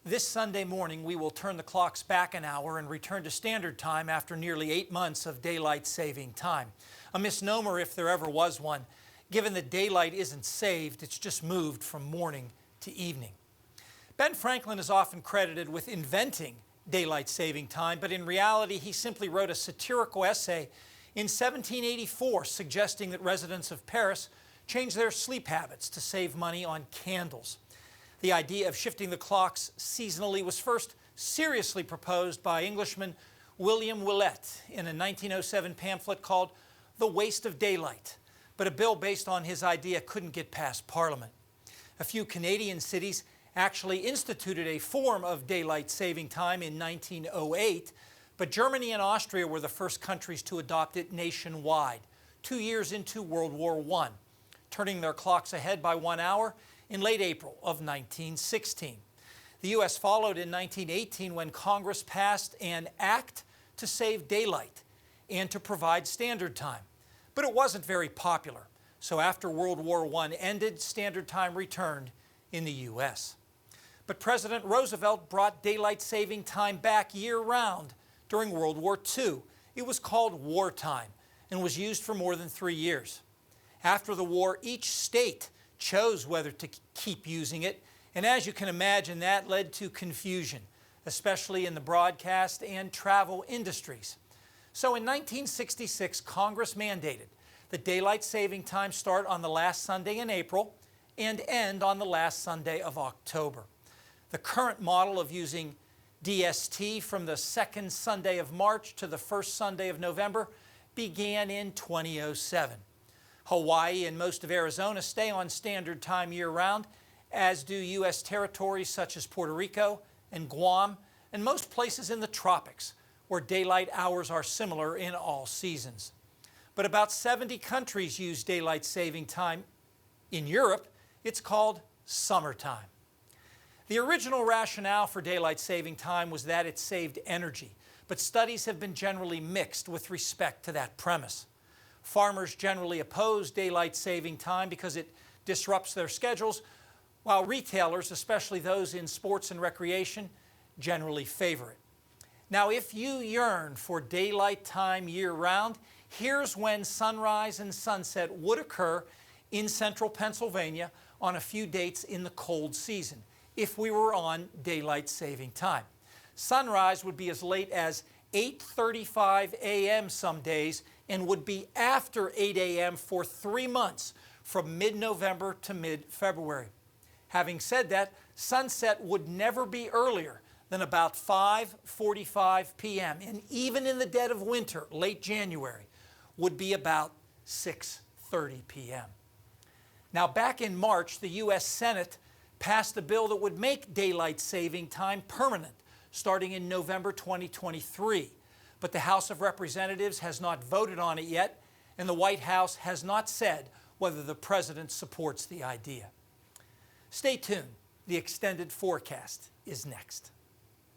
This Sunday morning, we will turn the clocks back an hour and return to standard time after nearly 8 months of daylight saving time. A misnomer if there ever was one. Given that daylight isn't saved, it's just moved from morning to evening. Ben Franklin is often credited with inventing daylight saving time, but in reality, he simply wrote a satirical essay in 1784 suggesting that residents of Paris change their sleep habits to save money on candles. The idea of shifting the clocks seasonally was first seriously proposed by Englishman William Willett in a 1907 pamphlet called The Waste of Daylight, but a bill based on his idea couldn't get past Parliament. A few Canadian cities actually instituted a form of daylight saving time in 1908, but Germany and Austria were the first countries to adopt it nationwide, 2 years into World War I, turning their clocks ahead by 1 hour in late April of 1916. The U.S. followed in 1918 when Congress passed an act to save daylight and to provide standard time. But it wasn't very popular, so after World War I ended, standard time returned in the U.S. But President Roosevelt brought daylight saving time back year-round during World War II. It was called wartime and was used for more than 3 years. After the war, each state chose whether to keep using it, and as you can imagine, that led to confusion, especially in the broadcast and travel industries. So in 1966, Congress mandated that daylight saving time start on the last Sunday in April and end on the last Sunday of October. The current model of using DST from the second Sunday of March to the first Sunday of November began in 2007. Hawaii and most of Arizona stay on standard time year-round, as do U.S. territories such as Puerto Rico and Guam, and most places in the tropics, where daylight hours are similar in all seasons. But about 70 countries use daylight saving time. In Europe, it's called summertime. The original rationale for daylight saving time was that it saved energy, but studies have been generally mixed with respect to that premise. Farmers generally oppose daylight saving time because it disrupts their schedules, while retailers, especially those in sports and recreation, generally favor it. Now, if you yearn for daylight time year-round, here's when sunrise and sunset would occur in central Pennsylvania on a few dates in the cold season, if we were on daylight saving time. Sunrise would be as late as 8:35 a.m. some days and would be after 8 a.m. for 3 months, from mid-November to mid-February. Having said that, sunset would never be earlier than about 5:45 p.m., and even in the dead of winter, late January, would be about 6:30 p.m. Now, back in March, the U.S. Senate passed a bill that would make daylight saving time permanent, starting in November 2023. But the House of Representatives has not voted on it yet, and the White House has not said whether the President supports the idea. Stay tuned. The extended forecast is next.